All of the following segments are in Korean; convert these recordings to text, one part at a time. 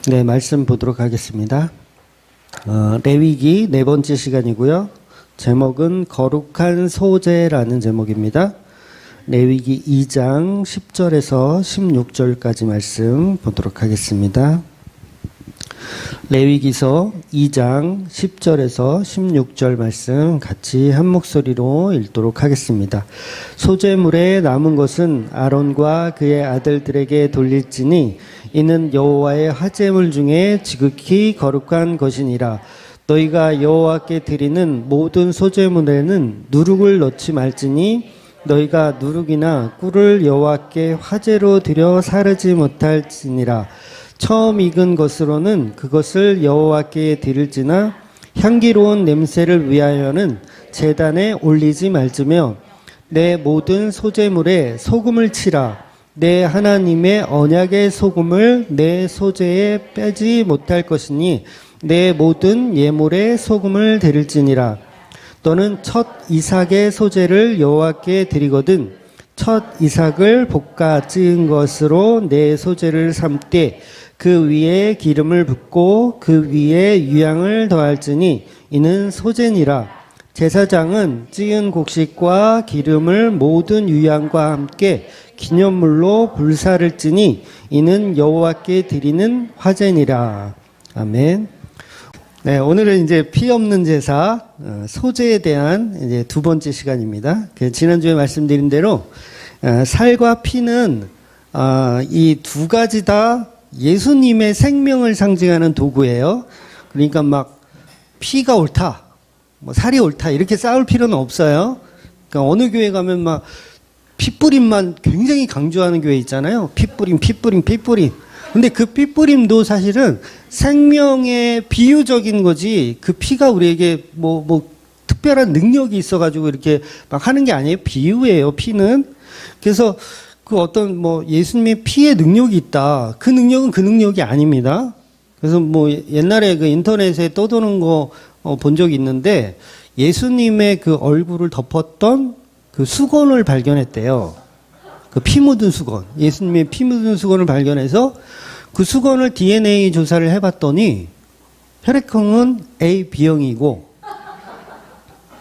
네, 말씀 보도록 하겠습니다. 레위기 네 번째 시간이고요. 제목은 거룩한 소재라는 제목입니다. 레위기 2장 10절에서 16절까지 말씀 보도록 하겠습니다. 레위기서 2장 10절에서 16절 말씀 같이 한 목소리로 읽도록 하겠습니다. 소재물에 남은 것은 아론과 그의 아들들에게 돌릴지니 이는 여호와의 화제물 중에 지극히 거룩한 것이니라. 너희가 여호와께 드리는 모든 소재물에는 누룩을 넣지 말지니 너희가 누룩이나 꿀을 여호와께 화제로 드려 사르지 못할지니라. 처음 익은 것으로는 그것을 여호와께 드릴지나 향기로운 냄새를 위하여는 제단에 올리지 말지며 내 모든 소재물에 소금을 치라. 내 하나님의 언약의 소금을 내 소재에 빼지 못할 것이니 내 모든 예물에 소금을 드릴지니라. 너는 첫 이삭의 소재를 여호와께 드리거든 첫 이삭을 볶아 찌은 것으로 내 소재를 삼되 그 위에 기름을 붓고 그 위에 유향을 더할지니 이는 소재니라. 제사장은 찌은 곡식과 기름을 모든 유향과 함께 기념물로 불사를 찌니 이는 여호와께 드리는 화제니라. 아멘. 네, 오늘은 이제 피 없는 제사 소재에 대한 이제 두 번째 시간입니다. 지난주에 말씀드린 대로 살과 피는 이 두 가지 다 예수님의 생명을 상징하는 도구예요. 그러니까 막 피가 옳다, 뭐 살이 옳다 이렇게 싸울 필요는 없어요. 그러니까 어느 교회 가면 막 피뿌림만 굉장히 강조하는 교회 있잖아요. 피뿌림. 근데 그 피뿌림도 사실은 생명의 비유적인 거지 그 피가 우리에게 뭐 특별한 능력이 있어가지고 이렇게 막 하는 게 아니에요. 비유예요, 피는. 그래서 그 어떤 뭐 예수님의 피의 능력이 있다. 그 능력은 그 능력이 아닙니다. 그래서 뭐 옛날에 그 인터넷에 떠도는 거 본 적이 있는데 예수님의 그 얼굴을 덮었던 그 수건을 발견했대요. 그 피 묻은 수건. 예수님의 피 묻은 수건을 발견해서 그 수건을 DNA 조사를 해봤더니 혈액형은 A, B형이고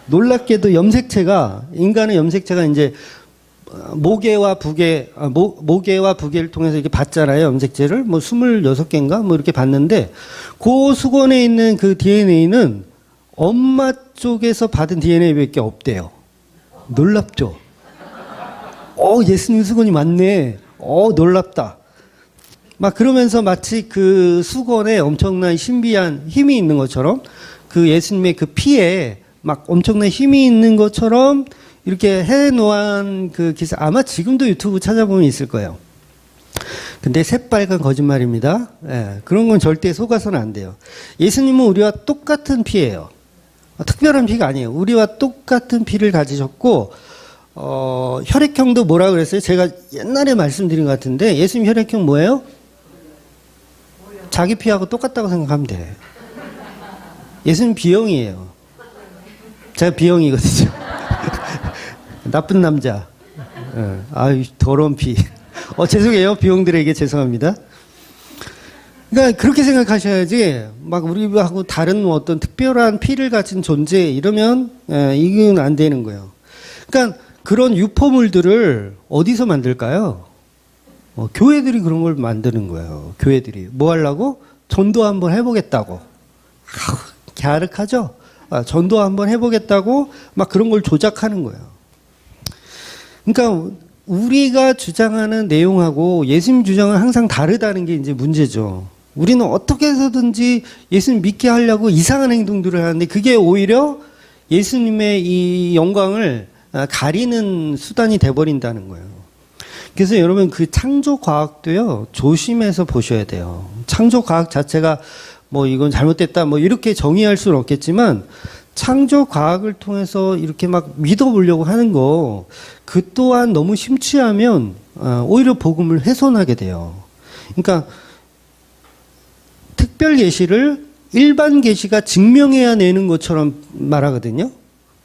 놀랍게도 염색체가 인간의 염색체가 이제 모계와 부계를 통해서 이렇게 봤잖아요. 염색체를 뭐 26개인가 뭐 이렇게 봤는데 그 수건에 있는 그 DNA는 엄마 쪽에서 받은 DNA밖에 없대요. 놀랍죠? 예수님 수건이 맞네. 놀랍다. 막 그러면서 마치 그 수건에 엄청난 신비한 힘이 있는 것처럼 그 예수님의 그 피에 막 엄청난 힘이 있는 것처럼 이렇게 해놓은 그 기사 아마 지금도 유튜브 찾아보면 있을 거예요. 근데 새빨간 거짓말입니다. 그런 건 절대 속아서는 안 돼요. 예수님은 우리와 똑같은 피예요. 특별한 피가 아니에요. 우리와 똑같은 피를 가지셨고 혈액형도 뭐라 그랬어요? 제가 옛날에 말씀드린 것 같은데 예수님 혈액형 뭐예요? 자기 피하고 똑같다고 생각하면 돼. 예수님 B형이에요. 제가 B형이거든요. 나쁜 남자. 아유, 더러운 피. 죄송해요. B형들에게 죄송합니다. 그러니까 그렇게 생각하셔야지, 막 우리하고 다른 어떤 특별한 피를 가진 존재, 이러면, 이건 안 되는 거예요. 그러니까 그런 유포물들을 어디서 만들까요? 교회들이 그런 걸 만드는 거예요. 교회들이. 뭐 하려고? 전도 한번 해보겠다고. 갸륵하죠? 전도 한번 해보겠다고 막 그런 걸 조작하는 거예요. 그러니까 우리가 주장하는 내용하고 예수님 주장은 항상 다르다는 게 이제 문제죠. 우리는 어떻게 해서든지 예수님 믿게 하려고 이상한 행동들을 하는데 그게 오히려 예수님의 이 영광을 가리는 수단이 돼버린다는 거예요. 그래서 여러분 그 창조과학도요 조심해서 보셔야 돼요. 창조과학 자체가 뭐 이건 잘못됐다 뭐 이렇게 정의할 수는 없겠지만 창조과학을 통해서 이렇게 막 믿어보려고 하는 거 그 또한 너무 심취하면 오히려 복음을 훼손하게 돼요. 그러니까 특별 계시를 일반 계시가 증명해야 내는 것처럼 말하거든요.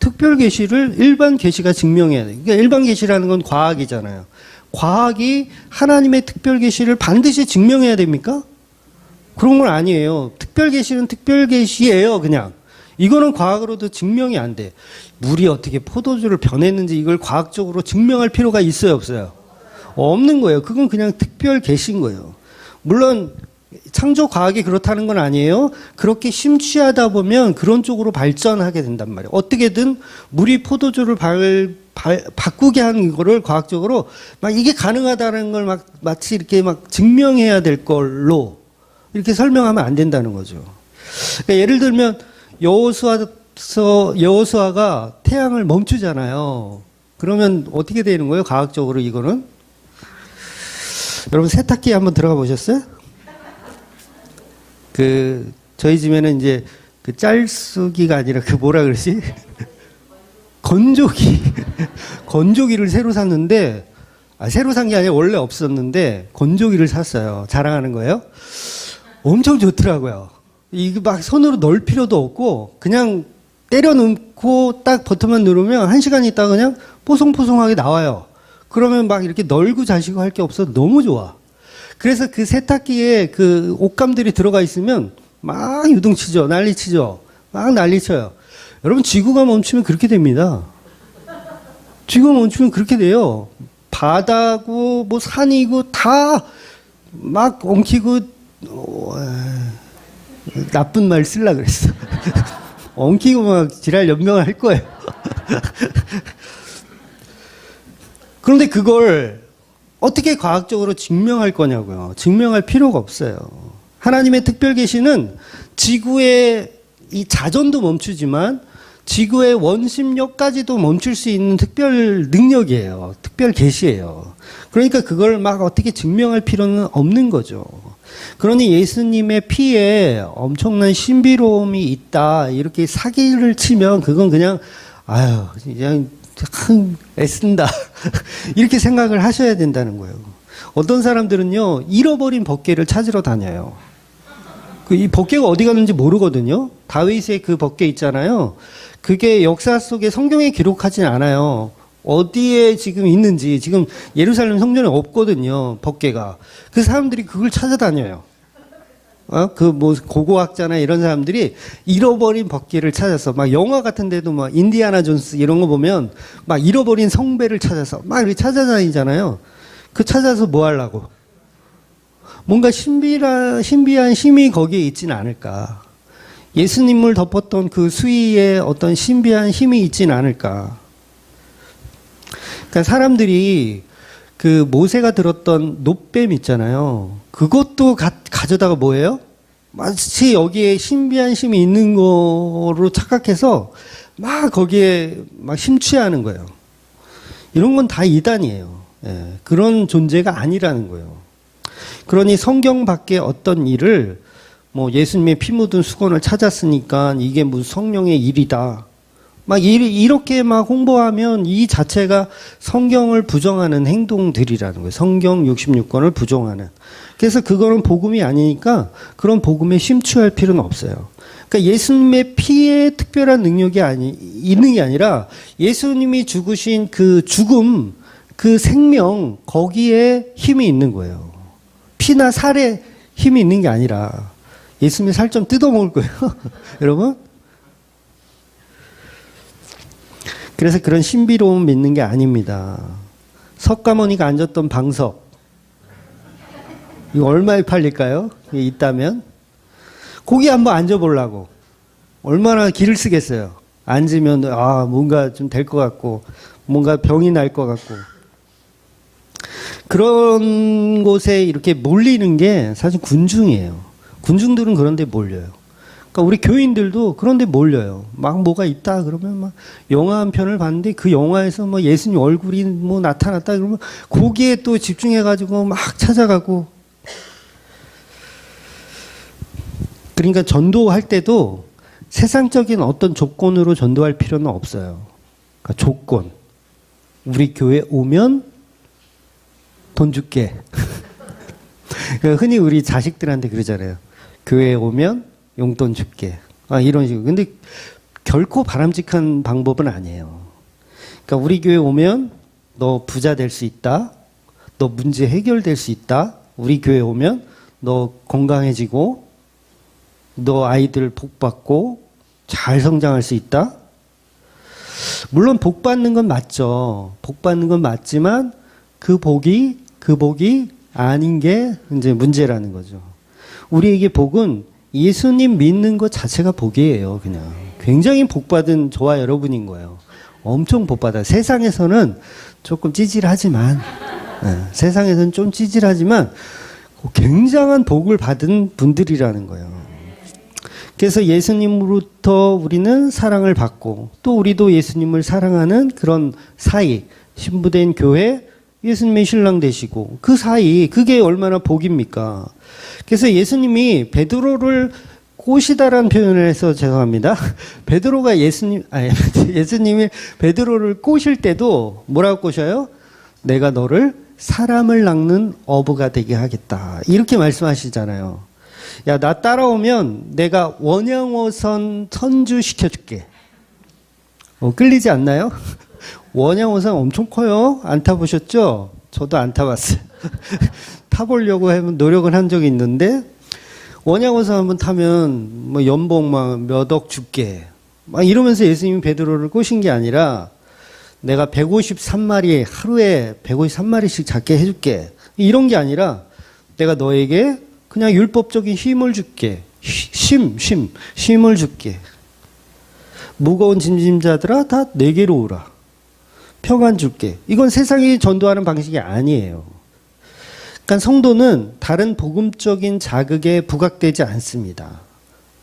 특별 계시를 일반 계시가 증명해야 돼. 그러니까 일반 계시라는 건 과학이잖아요. 과학이 하나님의 특별 계시를 반드시 증명해야 됩니까? 그런 건 아니에요. 특별 계시는 특별 계시예요, 그냥. 이거는 과학으로도 증명이 안 돼. 물이 어떻게 포도주를 변했는지 이걸 과학적으로 증명할 필요가 있어요, 없어요? 없는 거예요. 그건 그냥 특별 계신 거예요. 물론 창조 과학이 그렇다는 건 아니에요. 그렇게 심취하다 보면 그런 쪽으로 발전하게 된단 말이에요. 어떻게든 물이 포도주를 바꾸게 하는 거를 과학적으로 막 이게 가능하다는 걸 막 마치 이렇게 막 증명해야 될 걸로 이렇게 설명하면 안 된다는 거죠. 그러니까 예를 들면 여호수아가 태양을 멈추잖아요. 그러면 어떻게 되는 거예요? 과학적으로 이거는? 여러분 세탁기에 한번 들어가 보셨어요? 저희 집에는 이제 그 짤수기가 아니라 그 뭐라 그러지? 건조기를 새로 샀는데, 새로 산 게 아니라 원래 없었는데, 건조기를 샀어요. 자랑하는 거예요. 엄청 좋더라고요. 이거 막 손으로 넣을 필요도 없고, 그냥 때려 넣고 딱 버튼만 누르면 1시간 있다가 그냥 뽀송뽀송하게 나와요. 그러면 막 이렇게 널고 자시고 할 게 없어서 너무 좋아. 그래서 그 세탁기에 그 옷감들이 들어가 있으면 막 유등치죠. 난리치죠. 막 난리쳐요. 여러분 지구가 멈추면 그렇게 됩니다. 지구가 멈추면 그렇게 돼요. 바다고 뭐 산이고 다 막 엉키고 나쁜 말 쓰려고 그랬어. 엉키고 막 지랄 연명을 할 거예요. 그런데 그걸 어떻게 과학적으로 증명할 거냐고요. 증명할 필요가 없어요. 하나님의 특별 계시는 지구의 이 자전도 멈추지만 지구의 원심력까지도 멈출 수 있는 특별 능력이에요. 특별 계시예요. 그러니까 그걸 막 어떻게 증명할 필요는 없는 거죠. 그러니 예수님의 피에 엄청난 신비로움이 있다 이렇게 사기를 치면 그건 그냥 그냥 애쓴다 이렇게 생각을 하셔야 된다는 거예요. 어떤 사람들은요 잃어버린 법궤를 찾으러 다녀요. 이 법궤가 어디 갔는지 모르거든요. 다윗의 그 법궤 있잖아요. 그게 역사 속에 성경에 기록하진 않아요. 어디에 지금 있는지. 지금 예루살렘 성전에 없거든요, 법궤가. 그 사람들이 그걸 찾아다녀요. 고고학자나 이런 사람들이 잃어버린 법궤를 찾아서, 막 영화 같은 데도 막 인디아나 존스 이런 거 보면 막 잃어버린 성배를 찾아서 막 이렇게 찾아다니잖아요. 그 찾아서 뭐 하려고? 뭔가 신비한 힘이 거기에 있지는 않을까. 예수님을 덮었던 그 수위에 어떤 신비한 힘이 있지는 않을까. 그러니까 사람들이 그 모세가 들었던 놋뱀 있잖아요. 그것도 가져다가 뭐예요? 마치 여기에 신비한 힘이 있는 거로 착각해서 막 거기에 막 심취하는 거예요. 이런 건 다 이단이에요. 그런 존재가 아니라는 거예요. 그러니 성경 밖에 어떤 일을 뭐 예수님의 피 묻은 수건을 찾았으니까 이게 무슨 성령의 일이다. 막 이렇게 막 홍보하면 이 자체가 성경을 부정하는 행동들이라는 거예요. 성경 66권을 부정하는. 그래서 그거는 복음이 아니니까 그런 복음에 심취할 필요는 없어요. 그러니까 예수님의 피에 특별한 능력이 있는 게 아니라 예수님이 죽으신 그 죽음, 그 생명, 거기에 힘이 있는 거예요. 피나 살에 힘이 있는 게 아니라 예수님이 살 좀 뜯어먹을 거예요. 여러분? 그래서 그런 신비로움 믿는 게 아닙니다. 석가모니가 앉았던 방석. 이거 얼마에 팔릴까요? 이게 있다면? 거기 한번 앉아보려고. 얼마나 기를 쓰겠어요. 앉으면, 뭔가 좀 될 것 같고, 뭔가 병이 날 것 같고. 그런 곳에 이렇게 몰리는 게 사실 군중이에요. 군중들은 그런 데 몰려요. 그러니까 우리 교인들도 그런 데 몰려요. 막 뭐가 있다 그러면 막 영화 한 편을 봤는데 그 영화에서 뭐 예수님 얼굴이 뭐 나타났다 그러면 거기에 또 집중해가지고 막 찾아가고. 그러니까 전도할 때도 세상적인 어떤 조건으로 전도할 필요는 없어요. 그러니까 조건. 우리 교회 오면 돈 줄게. 그러니까 흔히 우리 자식들한테 그러잖아요. 교회에 오면 용돈 줄게. 이런 식으로. 근데 결코 바람직한 방법은 아니에요. 그러니까 우리 교회 오면 너 부자 될 수 있다. 너 문제 해결될 수 있다. 우리 교회 오면 너 건강해지고 너 아이들 복 받고 잘 성장할 수 있다? 물론 복 받는 건 맞죠. 복 받는 건 맞지만 그 복이 아닌 게 이제 문제라는 거죠. 우리에게 복은 예수님 믿는 것 자체가 복이에요. 그냥 굉장히 복 받은 저와 여러분인 거예요. 엄청 복 받아. 세상에서는 조금 찌질하지만 세상에서는 좀 찌질하지만 굉장한 복을 받은 분들이라는 거예요. 그래서 예수님으로부터 우리는 사랑을 받고 또 우리도 예수님을 사랑하는 그런 사이, 신부된 교회, 예수님의 신랑 되시고 그 사이, 그게 얼마나 복입니까? 그래서 예수님이 베드로를 꼬시다라는 표현을 해서 죄송합니다. 베드로가 예수님이 베드로를 꼬실 때도 뭐라고 꼬셔요? 내가 너를 사람을 낚는 어부가 되게 하겠다. 이렇게 말씀하시잖아요. 야, 나 따라오면 내가 원양어선 선주 시켜줄게. 끌리지 않나요? 원양어선 엄청 커요. 안 타보셨죠? 저도 안 타봤어요. 타보려고 노력을 한 적이 있는데 원양어선 한번 타면 뭐 연봉 막 몇 억 줄게. 막 이러면서 예수님이 베드로를 꼬신 게 아니라 내가 153마리 하루에 153마리씩 잡게 해줄게. 이런 게 아니라 내가 너에게 그냥 율법적인 힘을 줄게. 힘을 줄게. 무거운 짐짐자들아 다 내게로 오라. 평안 줄게. 이건 세상이 전도하는 방식이 아니에요. 그러니까 성도는 다른 복음적인 자극에 부각되지 않습니다.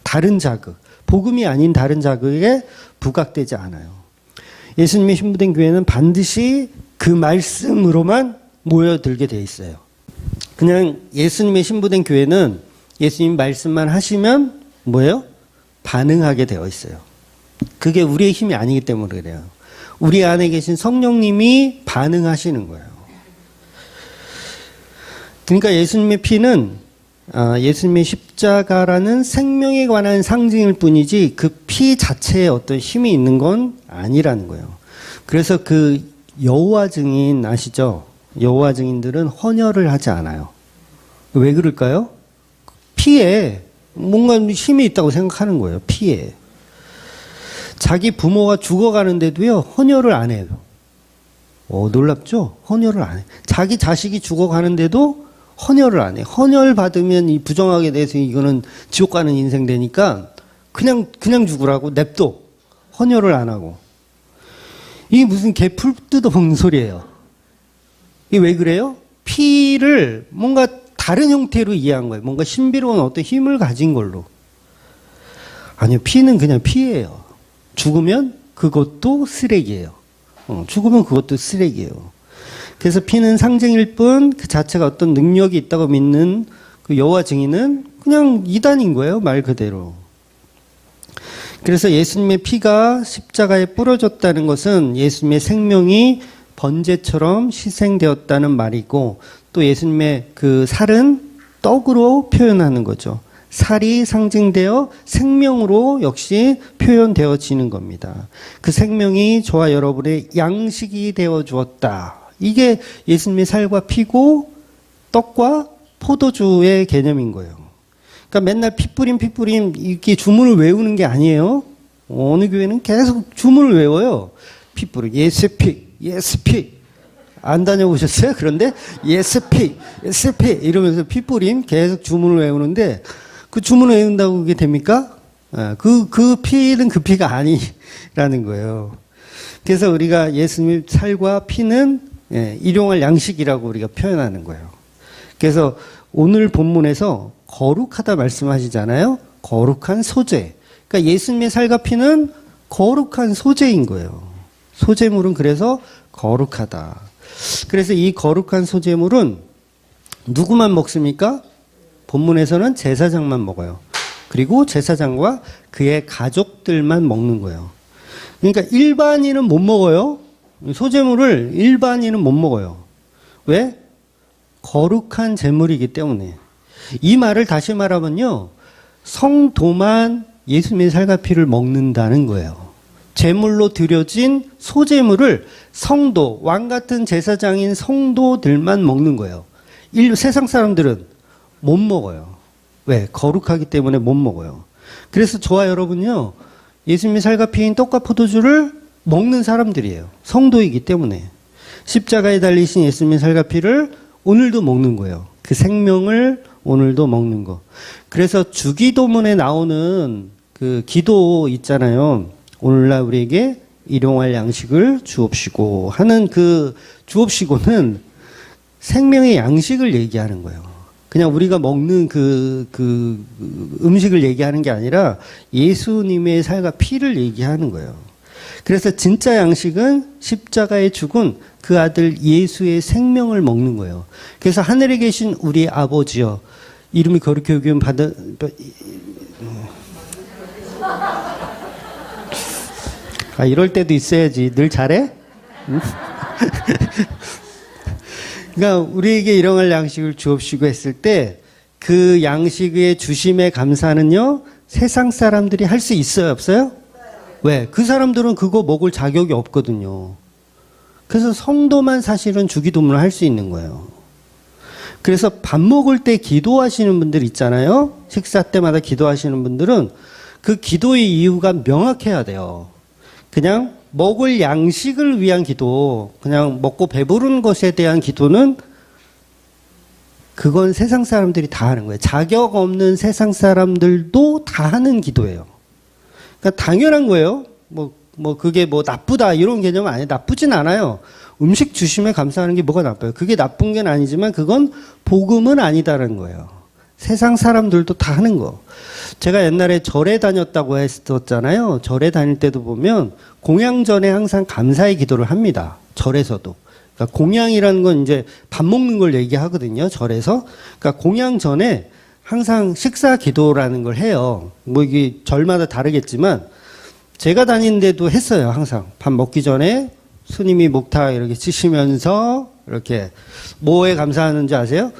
다른 자극, 복음이 아닌 다른 자극에 부각되지 않아요. 예수님의 신부된 교회는 반드시 그 말씀으로만 모여들게 돼 있어요. 그냥 예수님의 신부된 교회는 예수님 말씀만 하시면 뭐예요? 반응하게 되어 있어요. 그게 우리의 힘이 아니기 때문에 그래요. 우리 안에 계신 성령님이 반응하시는 거예요. 그러니까 예수님의 피는 예수님의 십자가라는 생명에 관한 상징일 뿐이지 그 피 자체에 어떤 힘이 있는 건 아니라는 거예요. 그래서 그 여호와 증인 아시죠? 여호와 증인들은 헌혈을 하지 않아요. 왜 그럴까요? 피에 뭔가 힘이 있다고 생각하는 거예요. 피에. 자기 부모가 죽어가는데도요, 헌혈을 안 해요. 놀랍죠? 헌혈을 안 해. 자기 자식이 죽어가는데도 헌혈을 안 해. 헌혈 받으면 이 부정하게 돼서 이거는 지옥 가는 인생 되니까 그냥 죽으라고 냅둬. 헌혈을 안 하고. 이게 무슨 개풀 뜯어먹는 소리예요. 이게 왜 그래요? 피를 뭔가 다른 형태로 이해한 거예요. 뭔가 신비로운 어떤 힘을 가진 걸로. 아니요, 피는 그냥 피예요. 죽으면 그것도 쓰레기예요. 죽으면 그것도 쓰레기예요. 그래서 피는 상징일 뿐 그 자체가 어떤 능력이 있다고 믿는 그 여호와 증인은 그냥 이단인 거예요. 말 그대로. 그래서 예수님의 피가 십자가에 뿌려졌다는 것은 예수님의 생명이 번제처럼 희생되었다는 말이고 또 예수님의 그 살은 떡으로 표현하는 거죠. 살이 상징되어 생명으로 역시 표현되어지는 겁니다. 그 생명이 저와 여러분의 양식이 되어 주었다. 이게 예수님의 살과 피고 떡과 포도주의 개념인 거예요. 그러니까 맨날 피뿌림 이렇게 주문을 외우는 게 아니에요. 어느 교회는 계속 주문을 외워요. 피뿌림, 예스피. 안 다녀보셨어요? 그런데 예스피 이러면서 피뿌림 계속 주문을 외우는데 그 주문을 외운다고 그게 됩니까? 그 피는 그 피가 아니라는 거예요. 그래서 우리가 예수님의 살과 피는 일용할 양식이라고 우리가 표현하는 거예요. 그래서 오늘 본문에서 거룩하다 말씀하시잖아요. 거룩한 소재. 그러니까 예수님의 살과 피는 거룩한 소재인 거예요. 소재물은 그래서 거룩하다. 그래서 이 거룩한 소재물은 누구만 먹습니까? 본문에서는 제사장만 먹어요. 그리고 제사장과 그의 가족들만 먹는 거예요. 그러니까 일반인은 못 먹어요. 소재물을 일반인은 못 먹어요. 왜? 거룩한 제물이기 때문에. 이 말을 다시 말하면요. 성도만 예수님의 살과 피를 먹는다는 거예요. 제물로 드려진 소제물을 성도, 왕 같은 제사장인 성도들만 먹는 거예요. 세상 사람들은 못 먹어요. 왜? 거룩하기 때문에 못 먹어요. 그래서 저와 여러분요, 예수님의 살과 피인 떡과 포도주를 먹는 사람들이에요. 성도이기 때문에. 십자가에 달리신 예수님의 살과 피를 오늘도 먹는 거예요. 그 생명을 오늘도 먹는 거. 그래서 주기도문에 나오는 그 기도 있잖아요. 오늘날 우리에게 일용할 양식을 주옵시고 하는 그 주옵시고는 생명의 양식을 얘기하는 거예요. 그냥 우리가 먹는 그 음식을 얘기하는 게 아니라 예수님의 살과 피를 얘기하는 거예요. 그래서 진짜 양식은 십자가에 죽은 그 아들 예수의 생명을 먹는 거예요. 그래서 하늘에 계신 우리 아버지여, 이름이 거룩히 여김 받은, 이럴 때도 있어야지. 늘 잘해? 응? 그러니까 우리에게 일용할 양식을 주옵시고 했을 때 그 양식의 주심에 감사는요, 세상 사람들이 할 수 있어요, 없어요? 왜? 그 사람들은 그거 먹을 자격이 없거든요. 그래서 성도만 사실은 주기도문을 할 수 있는 거예요. 그래서 밥 먹을 때 기도하시는 분들 있잖아요. 식사 때마다 기도하시는 분들은 그 기도의 이유가 명확해야 돼요. 그냥 먹을 양식을 위한 기도, 그냥 먹고 배부른 것에 대한 기도는 그건 세상 사람들이 다 하는 거예요. 자격 없는 세상 사람들도 다 하는 기도예요. 그러니까 당연한 거예요. 그게 나쁘다 이런 개념은 아니에요. 나쁘진 않아요. 음식 주심에 감사하는 게 뭐가 나빠요? 그게 나쁜 건 아니지만 그건 복음은 아니다라는 거예요. 세상 사람들도 다 하는 거. 제가 옛날에 절에 다녔다고 했었잖아요. 절에 다닐 때도 보면 공양 전에 항상 감사의 기도를 합니다. 절에서도. 그러니까 공양이라는 건 이제 밥 먹는 걸 얘기하거든요. 절에서. 그러니까 공양 전에 항상 식사 기도라는 걸 해요. 이게 절마다 다르겠지만 제가 다닌 데도 했어요. 항상 밥 먹기 전에 스님이 목탁 이렇게 치시면서 이렇게 뭐에 감사하는지 아세요?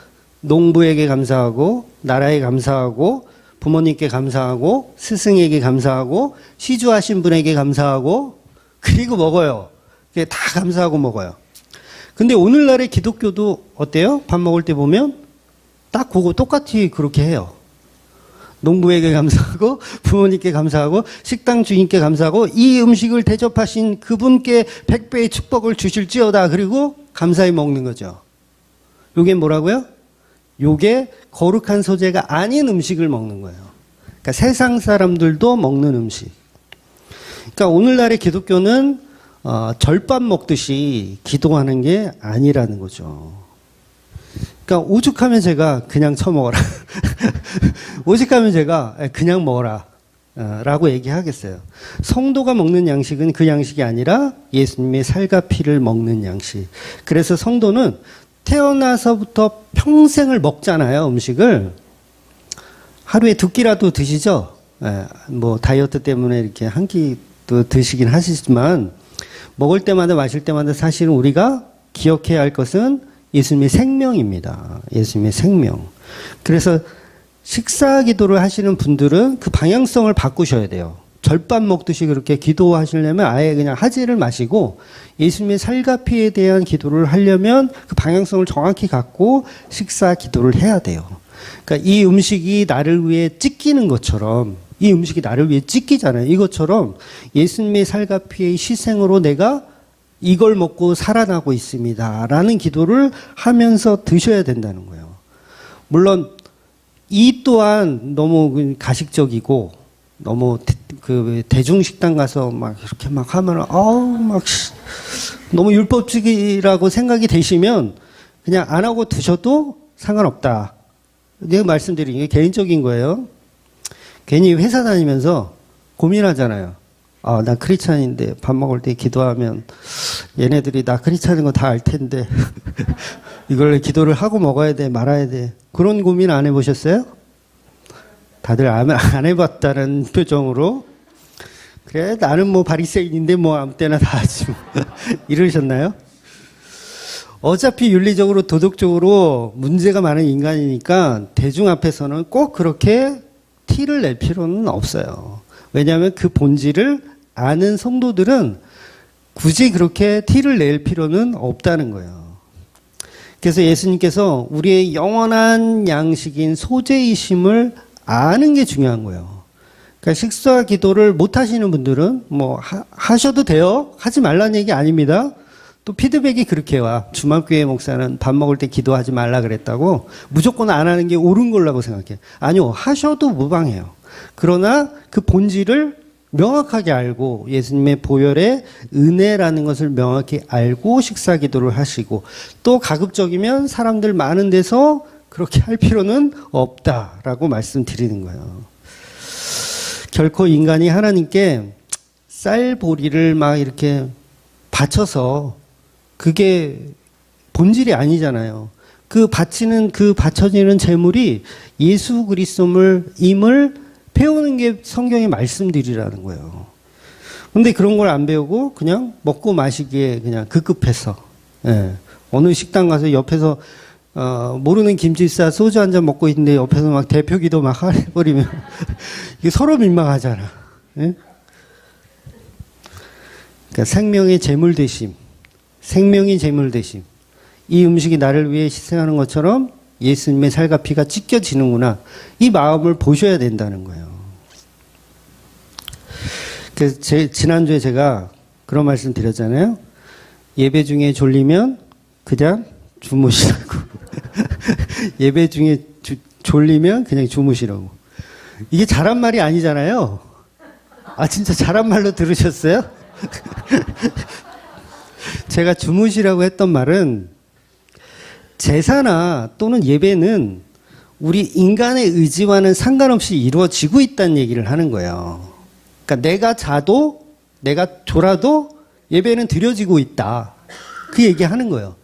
농부에게 감사하고 나라에 감사하고 부모님께 감사하고 스승에게 감사하고 시주하신 분에게 감사하고 그리고 먹어요. 그게 다 감사하고 먹어요. 근데 오늘날의 기독교도 어때요? 밥 먹을 때 보면 딱 그거 똑같이 그렇게 해요. 농부에게 감사하고 부모님께 감사하고 식당 주인께 감사하고 이 음식을 대접하신 그분께 100배의 축복을 주실지어다. 그리고 감사히 먹는 거죠. 요게 뭐라고요? 요게 거룩한 소재가 아닌 음식을 먹는 거예요. 그러니까 세상 사람들도 먹는 음식. 그러니까 오늘날의 기독교는 절밥 먹듯이 기도하는 게 아니라는 거죠. 그러니까 오죽하면 제가 그냥 처먹어라. 오죽하면 제가 그냥 먹어라. 라고 얘기하겠어요. 성도가 먹는 양식은 그 양식이 아니라 예수님의 살과 피를 먹는 양식. 그래서 성도는 태어나서부터 평생을 먹잖아요, 음식을. 하루에 2끼라도 드시죠? 다이어트 때문에 이렇게 한 끼도 드시긴 하시지만, 먹을 때마다 마실 때마다 사실은 우리가 기억해야 할 것은 예수님의 생명입니다. 예수님의 생명. 그래서 식사 기도를 하시는 분들은 그 방향성을 바꾸셔야 돼요. 절밥 먹듯이 그렇게 기도하시려면 아예 그냥 하지를 마시고 예수님의 살과 피에 대한 기도를 하려면 그 방향성을 정확히 갖고 식사 기도를 해야 돼요. 그러니까 이 음식이 나를 위해 찢기는 것처럼 이 음식이 나를 위해 찢기잖아요. 이것처럼 예수님의 살과 피의 희생으로 내가 이걸 먹고 살아나고 있습니다. 라는 기도를 하면서 드셔야 된다는 거예요. 물론 이 또한 너무 가식적이고 너무 대중식당 가서 막 이렇게 막 하면 너무 율법적이라고 생각이 되시면 그냥 안 하고 드셔도 상관없다. 내가 말씀드린 게 개인적인 거예요. 괜히 회사 다니면서 고민하잖아요. 나 크리스찬인데 밥 먹을 때 기도하면 얘네들이 나 크리스찬인 거 다 알 텐데 이걸 기도를 하고 먹어야 돼 말아야 돼. 그런 고민 안 해보셨어요? 다들 안 해봤다는 표정으로 그래 나는 바리새인인데 아무 때나 다 하지 이러셨나요? 어차피 윤리적으로 도덕적으로 문제가 많은 인간이니까 대중 앞에서는 꼭 그렇게 티를 낼 필요는 없어요. 왜냐하면 그 본질을 아는 성도들은 굳이 그렇게 티를 낼 필요는 없다는 거예요. 그래서 예수님께서 우리의 영원한 양식인 소재이심을 아는 게 중요한 거예요. 그러니까 식사 기도를 못 하시는 분들은 뭐 하셔도 돼요. 하지 말라는 얘기 아닙니다. 또 피드백이 그렇게 와. 주말교회 목사는 밥 먹을 때 기도하지 말라 그랬다고 무조건 안 하는 게 옳은 거라고 생각해. 아니요. 하셔도 무방해요. 그러나 그 본질을 명확하게 알고 예수님의 보혈의 은혜라는 것을 명확히 알고 식사 기도를 하시고 또 가급적이면 사람들 많은 데서 그렇게 할 필요는 없다라고 말씀드리는 거예요. 결코 인간이 하나님께 쌀보리를 막 이렇게 바쳐서 그게 본질이 아니잖아요. 그 바쳐지는 제물이 예수 그리스도임을 배우는 게 성경의 말씀들이라는 거예요. 근데 그런 걸 안 배우고 그냥 먹고 마시기에 그냥 급급해서, 예. 어느 식당 가서 옆에서, 모르는 김치싸 소주 한 잔 먹고 있는데 옆에서 막 대표 기도 막 해버리면, 이게 서로 민망하잖아. 예? 그러니까 생명의 제물 되심, 생명이 제물 되심. 이 음식이 나를 위해 희생하는 것처럼 예수님의 살과 피가 찢겨지는구나. 이 마음을 보셔야 된다는 거예요. 그래서 지난주에 제가 그런 말씀 드렸잖아요. 예배 중에 졸리면 그냥 주무시라고. 예배 중에 졸리면 그냥 주무시라고. 이게 잘한 말이 아니잖아요. 아, 진짜 잘한 말로 들으셨어요? 제가 주무시라고 했던 말은 제사나 또는 예배는 우리 인간의 의지와는 상관없이 이루어지고 있다는 얘기를 하는 거예요. 그러니까 내가 자도 내가 졸아도 예배는 드려지고 있다. 그 얘기 하는 거예요.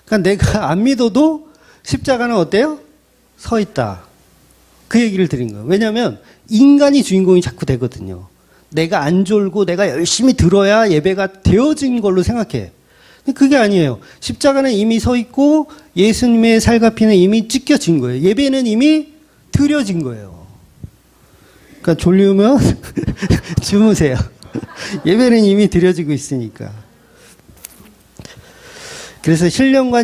그러니까 내가 안 믿어도 십자가는 어때요? 서 있다. 그 얘기를 드린 거예요. 왜냐하면 인간이 주인공이 자꾸 되거든요. 내가 안 졸고 내가 열심히 들어야 예배가 되어진 걸로 생각해. 그게 아니에요. 십자가는 이미 서 있고 예수님의 살과 피는 이미 찢겨진 거예요. 예배는 이미 드려진 거예요. 그러니까 졸리면 주무세요. 예배는 이미 드려지고 있으니까. 그래서 신령과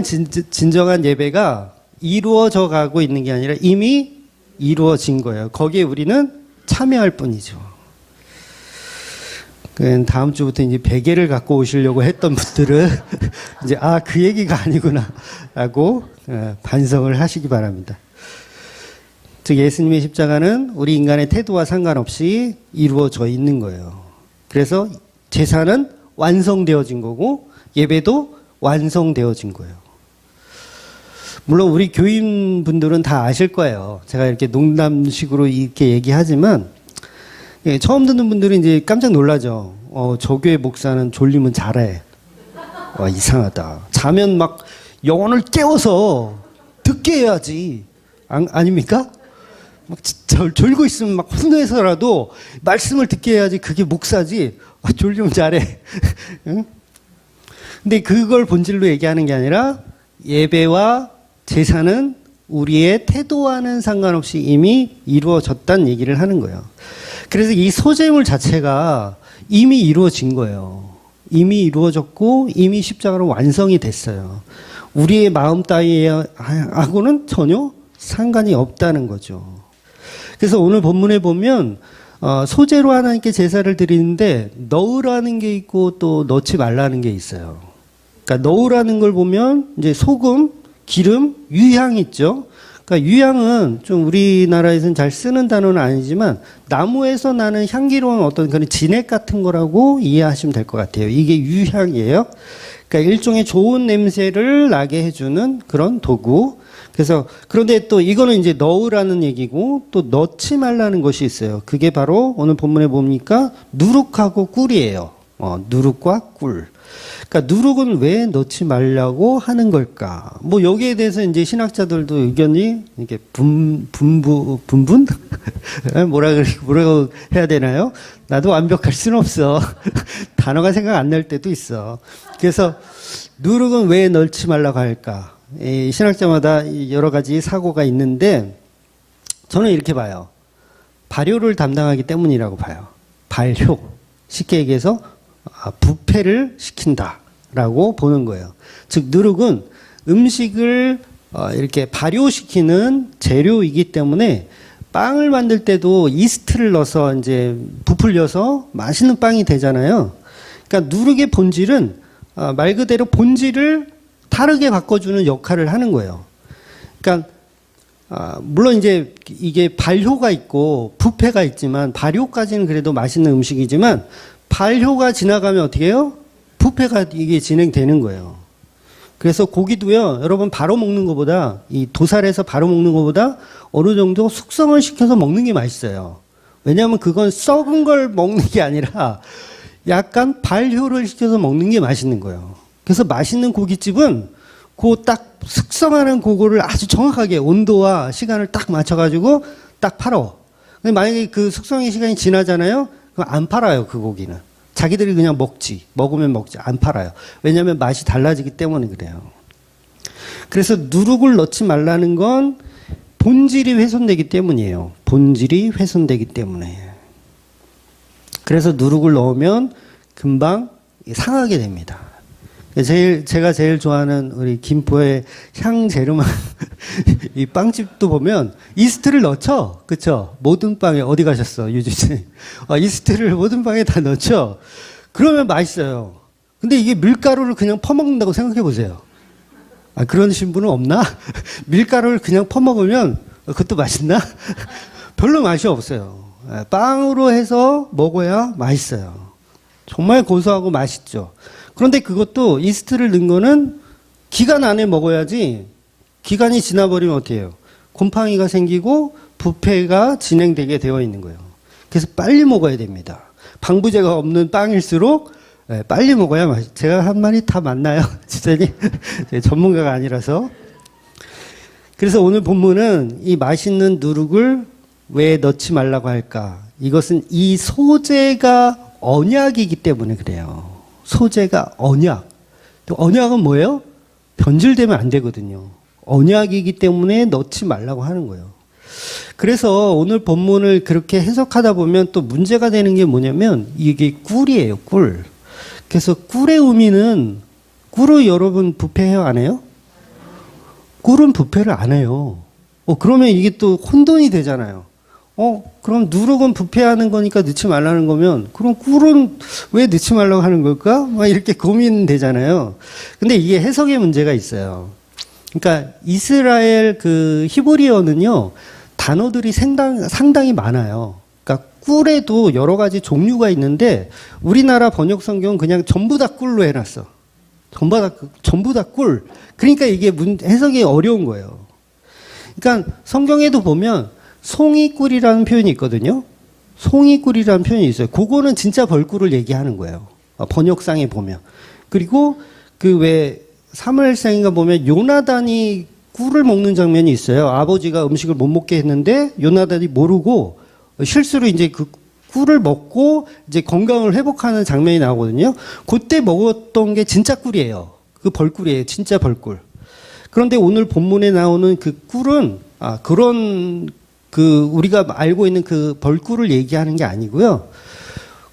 진정한 예배가 이루어져 가고 있는 게 아니라 이미 이루어진 거예요. 거기에 우리는 참여할 뿐이죠. 다음 주부터 이제 베개를 갖고 오시려고 했던 분들은 이제 그 얘기가 아니구나라고 반성을 하시기 바랍니다. 즉 예수님의 십자가는 우리 인간의 태도와 상관없이 이루어져 있는 거예요. 그래서 제사는 완성되어진 거고 예배도 완성되어진 거예요. 물론 우리 교인분들은 다 아실 거예요. 제가 이렇게 농담식으로 이렇게 얘기하지만 처음 듣는 분들은 이제 깜짝 놀라죠. 저 교회 목사는 졸리면 잘해. 이상하다. 자면 막 영혼을 깨워서 듣게 해야지. 아닙니까? 막 졸고 있으면 막 혼내서라도 말씀을 듣게 해야지. 그게 목사지. 졸리면 잘해. 응? 근데 그걸 본질로 얘기하는 게 아니라 예배와 제사는 우리의 태도와는 상관없이 이미 이루어졌다는 얘기를 하는 거예요. 그래서 이 소재물 자체가 이미 이루어진 거예요. 이미 이루어졌고 이미 십자가로 완성이 됐어요. 우리의 마음 따위하고는 전혀 상관이 없다는 거죠. 그래서 오늘 본문에 보면 소재로 하나님께 제사를 드리는데 넣으라는 게 있고 또 넣지 말라는 게 있어요. 그러니까 넣으라는 걸 보면 이제 소금, 기름, 유향 있죠. 그러니까 유향은 좀 우리나라에서는 잘 쓰는 단어는 아니지만 나무에서 나는 향기로운 어떤 그런 진액 같은 거라고 이해하시면 될 것 같아요. 이게 유향이에요. 그러니까 일종의 좋은 냄새를 나게 해주는 그런 도구. 그래서 그런데 또 이거는 이제 넣으라는 얘기고 또 넣지 말라는 것이 있어요. 그게 바로 오늘 본문에 보니까 누룩하고 꿀이에요. 누룩과 꿀. 그러니까 누룩은 왜 넣지 말라고 하는 걸까? 뭐 여기에 대해서 이제 신학자들도 의견이 이렇게 분분? 뭐라고 해야 되나요? 나도 완벽할 수는 없어. 단어가 생각 안 날 때도 있어. 그래서 누룩은 왜 넣지 말라고 할까? 신학자마다 여러 가지 사고가 있는데 저는 이렇게 봐요. 발효를 담당하기 때문이라고 봐요. 발효. 쉽게 얘기해서 부패를 시킨다라고 보는 거예요. 즉 누룩은 음식을 이렇게 발효시키는 재료이기 때문에 빵을 만들 때도 이스트를 넣어서 이제 부풀려서 맛있는 빵이 되잖아요. 그러니까 누룩의 본질은 말 그대로 본질을 다르게 바꿔주는 역할을 하는 거예요. 그러니까 물론 이제 이게 발효가 있고 부패가 있지만 발효까지는 그래도 맛있는 음식이지만 발효가 지나가면 어떻게 해요? 부패가 이게 진행되는 거예요. 그래서 고기도요, 여러분 바로 먹는 것보다 이 도살에서 바로 먹는 것보다 어느 정도 숙성을 시켜서 먹는 게 맛있어요. 왜냐하면 그건 썩은 걸 먹는 게 아니라 약간 발효를 시켜서 먹는 게 맛있는 거예요. 그래서 맛있는 고깃집은 그 딱 숙성하는 그거를 아주 정확하게 온도와 시간을 딱 맞춰가지고 딱 팔어. 근데 만약에 그 숙성의 시간이 지나잖아요? 그럼 안 팔아요, 그 고기는. 자기들이 그냥 먹지. 먹으면 먹지. 안 팔아요. 왜냐하면 맛이 달라지기 때문에 그래요. 그래서 누룩을 넣지 말라는 건 본질이 훼손되기 때문이에요. 본질이 훼손되기 때문에. 그래서 누룩을 넣으면 금방 상하게 됩니다. 제가 제일 좋아하는 우리 김포의 향제르망 이 빵집도 보면 이스트를 넣죠, 그렇죠? 모든 빵에 어디 가셨어, 유주씨? 이스트를 모든 빵에 다 넣죠. 그러면 맛있어요. 근데 이게 밀가루를 그냥 퍼먹는다고 생각해 보세요. 그러신 분은 없나? 밀가루를 그냥 퍼먹으면 그것도 맛있나? 별로 맛이 없어요. 빵으로 해서 먹어야 맛있어요. 정말 고소하고 맛있죠. 그런데 그것도 이스트를 넣은 거는 기간 안에 먹어야지 기간이 지나버리면 어떻게 해요? 곰팡이가 생기고 부패가 진행되게 되어 있는 거예요. 그래서 빨리 먹어야 됩니다. 방부제가 없는 빵일수록 빨리 먹어야 맛있어요. 제가 한 말이 다 맞나요? 지사님? 전문가가 아니라서. 그래서 오늘 본문은 이 맛있는 누룩을 왜 넣지 말라고 할까? 이것은 이 소재가 언약이기 때문에 그래요. 소재가 언약. 언약은 뭐예요? 변질되면 안 되거든요. 언약이기 때문에 넣지 말라고 하는 거예요. 그래서 오늘 본문을 그렇게 해석하다 보면 또 문제가 되는 게 뭐냐면 이게 꿀이에요, 꿀. 그래서 꿀의 의미는 꿀을 여러분 부패해요, 안 해요? 꿀은 부패를 안 해요. 그러면 이게 또 혼돈이 되잖아요. 그럼 누룩은 부패하는 거니까 넣지 말라는 거면, 그럼 꿀은 왜 넣지 말라고 하는 걸까? 막 이렇게 고민되잖아요. 근데 이게 해석의 문제가 있어요. 그러니까 이스라엘 그 히브리어는요, 단어들이 상당히 많아요. 그러니까 꿀에도 여러 가지 종류가 있는데, 우리나라 번역 성경은 그냥 전부 다 꿀로 해놨어. 전부 다 꿀. 그러니까 이게 해석이 어려운 거예요. 그러니까 성경에도 보면, 송이꿀이라는 표현이 있거든요. 송이꿀이라는 표현이 있어요. 그거는 진짜 벌꿀을 얘기하는 거예요. 번역상에 보면. 그리고 그 왜 사무엘상인가 보면 요나단이 꿀을 먹는 장면이 있어요. 아버지가 음식을 못 먹게 했는데 요나단이 모르고 실수로 이제 그 꿀을 먹고 이제 건강을 회복하는 장면이 나오거든요. 그때 먹었던 게 진짜 꿀이에요. 그 벌꿀이에요. 진짜 벌꿀. 그런데 오늘 본문에 나오는 그 꿀은 그런 우리가 알고 있는 그 벌꿀을 얘기하는 게 아니고요.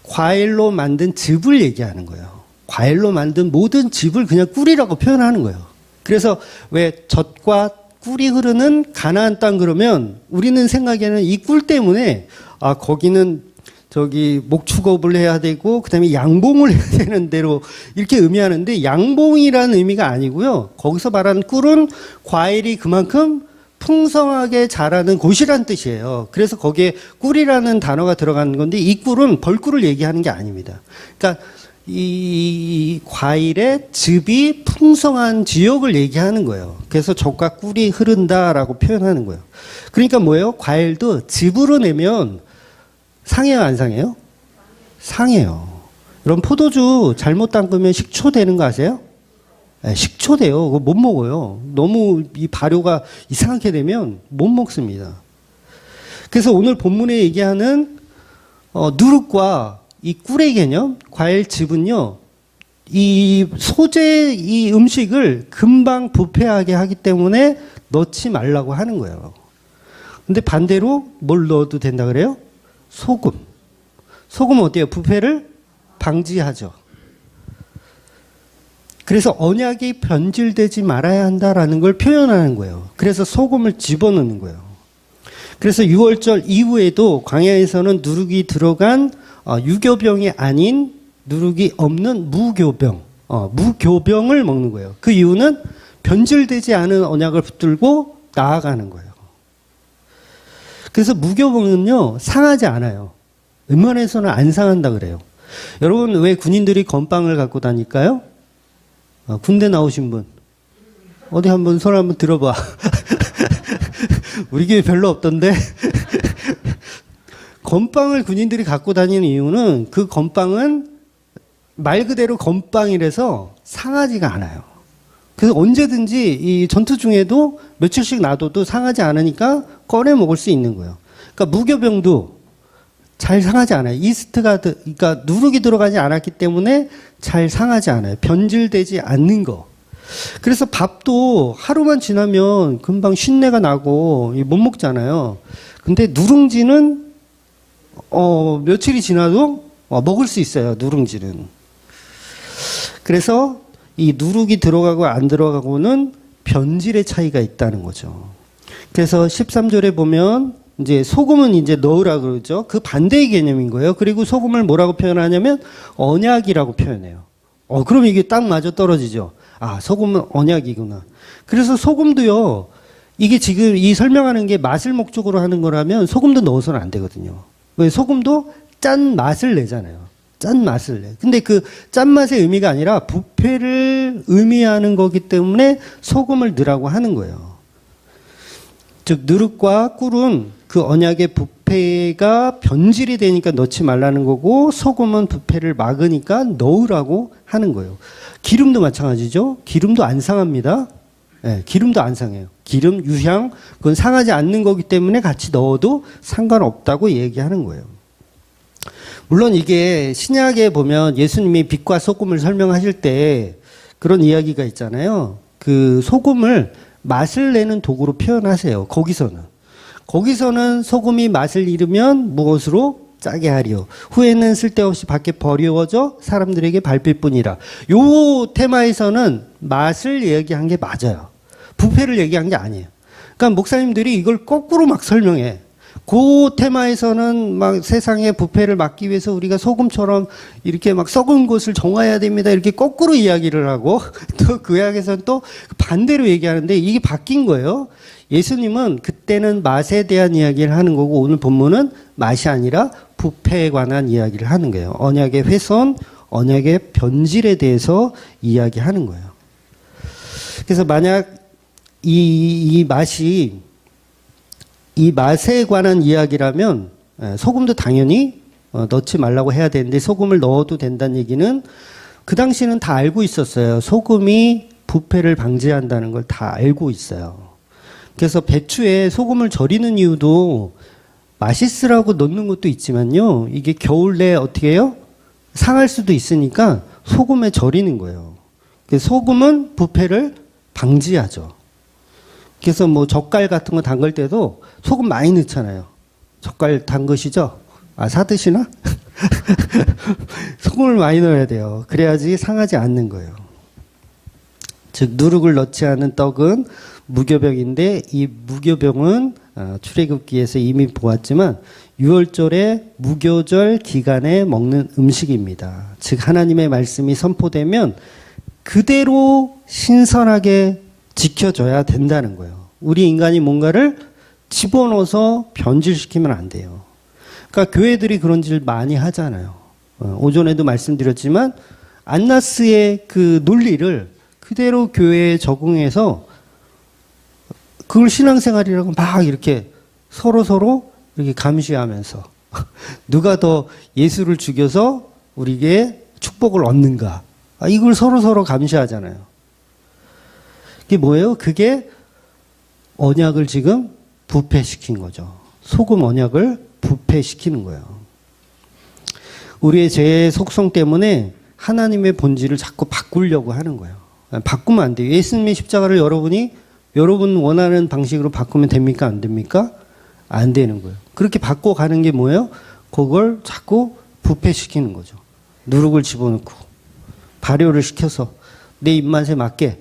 과일로 만든 즙을 얘기하는 거예요. 과일로 만든 모든 즙을 그냥 꿀이라고 표현하는 거예요. 그래서 왜 젖과 꿀이 흐르는 가나안 땅 그러면 우리는 생각에는 이 꿀 때문에 거기는 저기 목축업을 해야 되고 그다음에 양봉을 해야 되는 대로 이렇게 의미하는데 양봉이라는 의미가 아니고요. 거기서 말하는 꿀은 과일이 그만큼 풍성하게 자라는 곳이란 뜻이에요. 그래서 거기에 꿀이라는 단어가 들어가는 건데 이 꿀은 벌꿀을 얘기하는 게 아닙니다. 그러니까 이 과일의 즙이 풍성한 지역을 얘기하는 거예요. 그래서 젖과 꿀이 흐른다라고 표현하는 거예요. 그러니까 뭐예요? 과일도 즙으로 내면 상해요, 안 상해요? 상해요. 여러분 포도주 잘못 담그면 식초 되는 거 아세요? 식초 돼요. 그거 못 먹어요. 너무 이 발효가 이상하게 되면 못 먹습니다. 그래서 오늘 본문에 얘기하는 누룩과 이 꿀의 개념, 과일즙은요, 이 소재, 이 음식을 금방 부패하게 하기 때문에 넣지 말라고 하는 거예요. 근데 반대로 뭘 넣어도 된다 그래요? 소금. 소금은 어때요? 부패를 방지하죠. 그래서 언약이 변질되지 말아야 한다라는 걸 표현하는 거예요. 그래서 소금을 집어넣는 거예요. 그래서 6월절 이후에도 광야에서는 누룩이 들어간 유교병이 아닌 누룩이 없는 무교병, 무교병을 먹는 거예요. 그 이유는 변질되지 않은 언약을 붙들고 나아가는 거예요. 그래서 무교병은요, 상하지 않아요. 웬만해서는 안 상한다 그래요. 여러분, 왜 군인들이 건빵을 갖고 다닐까요? 군대 나오신 분. 어디 한번 손 한번 들어봐. 우리 교회 별로 없던데. 건빵을 군인들이 갖고 다니는 이유는 그 건빵은 말 그대로 건빵이라서 상하지가 않아요. 그래서 언제든지 이 전투 중에도 며칠씩 놔둬도 상하지 않으니까 꺼내 먹을 수 있는 거예요. 그러니까 무교병도 잘 상하지 않아요. 이스트가, 그러니까 누룩이 들어가지 않았기 때문에 잘 상하지 않아요. 변질되지 않는 거. 그래서 밥도 하루만 지나면 금방 쉰내가 나고 못 먹잖아요. 근데 누룽지는 며칠이 지나도 먹을 수 있어요. 누룽지는. 그래서 이 누룩이 들어가고 안 들어가고는 변질의 차이가 있다는 거죠. 그래서 13절에 보면 이제 소금은 이제 넣으라 그러죠. 그 반대의 개념인 거예요. 그리고 소금을 뭐라고 표현하냐면 언약이라고 표현해요. 그럼 이게 딱 맞아 떨어지죠. 아, 소금은 언약이구나. 그래서 소금도요, 이게 지금 이 설명하는 게 맛을 목적으로 하는 거라면 소금도 넣어서는 안 되거든요. 왜? 소금도 짠 맛을 내잖아요. 짠 맛을 내. 근데 그 짠맛의 의미가 아니라 부패를 의미하는 거기 때문에 소금을 넣으라고 하는 거예요. 즉, 누룩과 꿀은 그 언약의 부패가 변질이 되니까 넣지 말라는 거고, 소금은 부패를 막으니까 넣으라고 하는 거예요. 기름도 마찬가지죠. 기름도 안 상합니다. 네, 기름도 안 상해요. 기름, 유향, 그건 상하지 않는 거기 때문에 같이 넣어도 상관없다고 얘기하는 거예요. 물론 이게 신약에 보면 예수님이 빛과 소금을 설명하실 때 그런 이야기가 있잖아요. 그 소금을 맛을 내는 도구로 표현하세요. 거기서는 소금이 맛을 잃으면 무엇으로 짜게 하리요. 후에는 쓸데없이 밖에 버려져 사람들에게 밟힐 뿐이라. 요 테마에서는 맛을 얘기한 게 맞아요. 부패를 얘기한 게 아니에요. 그러니까 목사님들이 이걸 거꾸로 막 설명해. 그 테마에서는 막 세상의 부패를 막기 위해서 우리가 소금처럼 이렇게 막 썩은 것을 정화해야 됩니다. 이렇게 거꾸로 이야기를 하고 또 그 약에서는 또 반대로 얘기하는데 이게 바뀐 거예요. 예수님은 그때는 맛에 대한 이야기를 하는 거고 오늘 본문은 맛이 아니라 부패에 관한 이야기를 하는 거예요. 언약의 훼손, 언약의 변질에 대해서 이야기하는 거예요. 그래서 만약 이 맛에 관한 이야기라면 소금도 당연히 넣지 말라고 해야 되는데 소금을 넣어도 된다는 얘기는 그 당시에는 다 알고 있었어요. 소금이 부패를 방지한다는 걸 다 알고 있어요. 그래서 배추에 소금을 절이는 이유도 맛있으라고 넣는 것도 있지만요. 이게 겨울 내에 어떻게 해요? 상할 수도 있으니까 소금에 절이는 거예요. 그래서 소금은 부패를 방지하죠. 그래서 뭐 젓갈 같은 거 담글 때도 소금 많이 넣잖아요. 젓갈 담그시죠? 사 드시나? 소금을 많이 넣어야 돼요. 그래야지 상하지 않는 거예요. 즉 누룩을 넣지 않은 떡은 무교병인데 이 무교병은 출애굽기에서 이미 보았지만 유월절의 무교절 기간에 먹는 음식입니다. 즉 하나님의 말씀이 선포되면 그대로 신선하게 지켜져야 된다는 거예요. 우리 인간이 뭔가를 집어넣어서 변질시키면 안 돼요. 그러니까 교회들이 그런 짓을 많이 하잖아요. 오전에도 말씀드렸지만 안나스의 그 논리를 그대로 교회에 적응해서 그걸 신앙생활이라고 막 이렇게 서로 이렇게 감시하면서 누가 더 예수를 죽여서 우리에게 축복을 얻는가 이걸 서로 감시하잖아요. 그게 뭐예요? 그게 언약을 지금 부패시킨 거죠. 소금 언약을 부패시키는 거예요. 우리의 죄의 속성 때문에 하나님의 본질을 자꾸 바꾸려고 하는 거예요. 바꾸면 안 돼요. 예수님의 십자가를 여러분 원하는 방식으로 바꾸면 됩니까? 안 됩니까? 안 되는 거예요. 그렇게 바꿔가는 게 뭐예요? 그걸 자꾸 부패시키는 거죠. 누룩을 집어넣고 발효를 시켜서 내 입맛에 맞게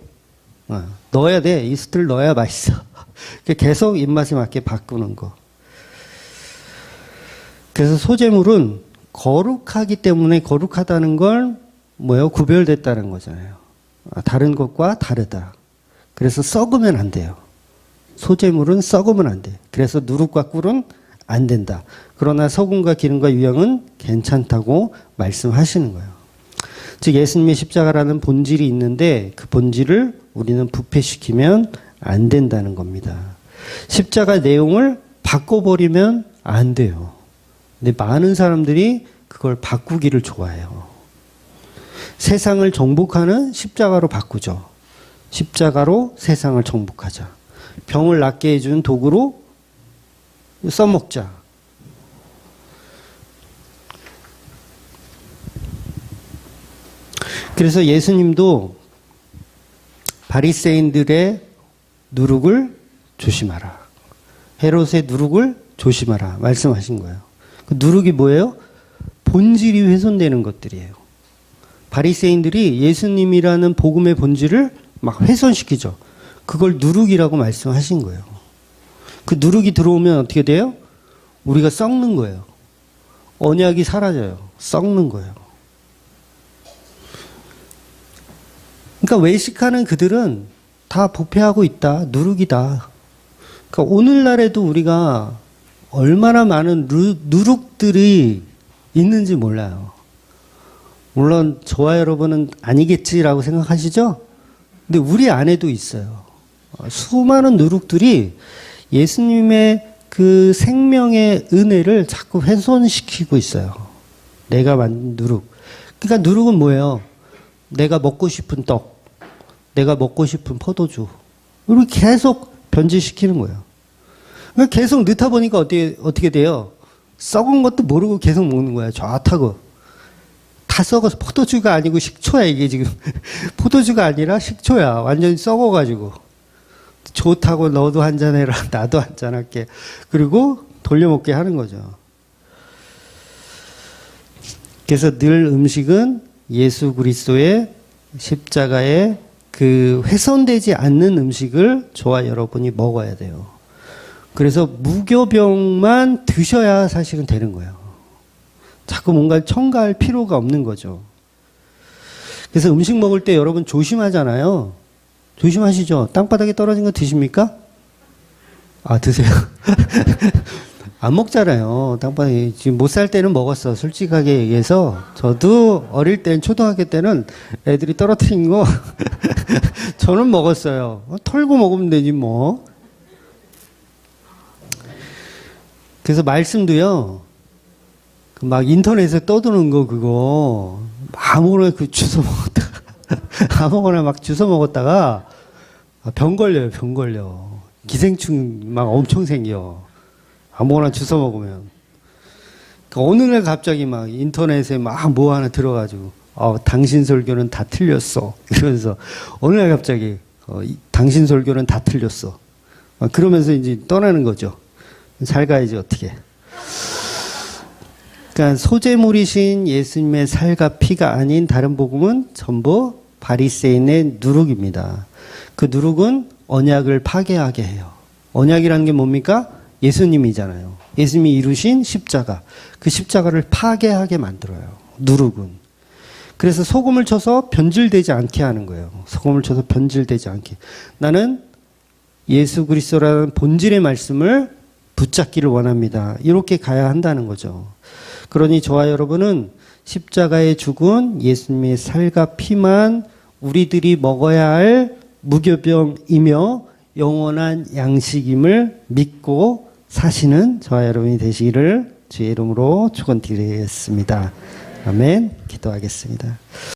넣어야 돼. 이스트를 넣어야 맛있어. 계속 입맛에 맞게 바꾸는 거. 그래서 소재물은 거룩하기 때문에 거룩하다는 걸 뭐예요? 구별됐다는 거잖아요. 다른 것과 다르다. 그래서 썩으면 안 돼요. 소재물은 썩으면 안 돼. 그래서 누룩과 꿀은 안 된다. 그러나 소금과 기름과 유향은 괜찮다고 말씀하시는 거예요. 즉 예수님의 십자가라는 본질이 있는데 그 본질을 우리는 부패시키면 안 된다는 겁니다. 십자가 내용을 바꿔버리면 안 돼요. 근데 많은 사람들이 그걸 바꾸기를 좋아해요. 세상을 정복하는 십자가로 바꾸죠. 십자가로 세상을 정복하자. 병을 낫게 해준 도구로 써먹자. 그래서 예수님도 바리새인들의 누룩을 조심하라. 헤롯의 누룩을 조심하라. 말씀하신 거예요. 그 누룩이 뭐예요? 본질이 훼손되는 것들이에요. 바리새인들이 예수님이라는 복음의 본질을 막 훼손시키죠. 그걸 누룩이라고 말씀하신 거예요. 그 누룩이 들어오면 어떻게 돼요? 우리가 썩는 거예요. 언약이 사라져요. 썩는 거예요. 그러니까 외식하는 그들은 다 부패하고 있다. 누룩이다. 그러니까 오늘날에도 우리가 얼마나 많은 누룩들이 있는지 몰라요. 물론 저와 여러분은 아니겠지라고 생각하시죠? 근데 우리 안에도 있어요. 수많은 누룩들이 예수님의 그 생명의 은혜를 자꾸 훼손시키고 있어요. 내가 만든 누룩. 그러니까 누룩은 뭐예요? 내가 먹고 싶은 떡, 내가 먹고 싶은 포도주. 이렇게 계속 변질시키는 거예요. 그러니까 계속 넣다 보니까 어떻게 돼요? 썩은 것도 모르고 계속 먹는 거야. 좋다고. 다 썩어서 포도주가 아니고 식초야, 이게 지금. 포도주가 아니라 식초야. 완전히 썩어가지고. 좋다고 너도 한잔 해라. 나도 한잔 할게. 그리고 돌려먹게 하는 거죠. 그래서 늘 음식은 예수 그리스도의 십자가에 그 훼손되지 않는 음식을 저와 여러분이 먹어야 돼요. 그래서 무교병만 드셔야 사실은 되는 거예요. 자꾸 뭔가 첨가할 필요가 없는 거죠. 그래서 음식 먹을 때 여러분 조심하잖아요. 조심하시죠. 땅바닥에 떨어진 거 드십니까? 아, 드세요. 안 먹잖아요. 땅바닥에. 지금 못 살 때는 먹었어. 솔직하게 얘기해서. 저도 어릴 땐, 초등학교 때는 애들이 떨어뜨린 거 저는 먹었어요. 털고 먹으면 되지 뭐. 그래서 말씀도요. 막 인터넷에 떠드는 거 그거 아무거나 그 주워 먹었다가 아무거나 막 주워 먹었다가 병 걸려요. 병 걸려. 기생충 막 엄청 생겨. 아무거나 주워 먹으면. 그러니까 어느 날 갑자기 막 인터넷에 막 뭐 하나 들어가지고 당신 설교는 다 틀렸어. 이러면서 어느 날 갑자기 당신 설교는 다 틀렸어. 그러면서 이제 떠나는 거죠. 잘 가야지 어떻게. 그러니까 소재물이신 예수님의 살과 피가 아닌 다른 복음은 전부 바리새인의 누룩입니다. 그 누룩은 언약을 파괴하게 해요. 언약이라는 게 뭡니까? 예수님이잖아요. 예수님이 이루신 십자가. 그 십자가를 파괴하게 만들어요. 누룩은. 그래서 소금을 쳐서 변질되지 않게 하는 거예요. 소금을 쳐서 변질되지 않게. 나는 예수 그리스도라는 본질의 말씀을 붙잡기를 원합니다. 이렇게 가야 한다는 거죠. 그러니 저와 여러분은 십자가에 죽은 예수님의 살과 피만 우리들이 먹어야 할 무교병이며 영원한 양식임을 믿고 사시는 저와 여러분이 되시기를 주의 이름으로 축원드리겠습니다. 아멘. 기도하겠습니다.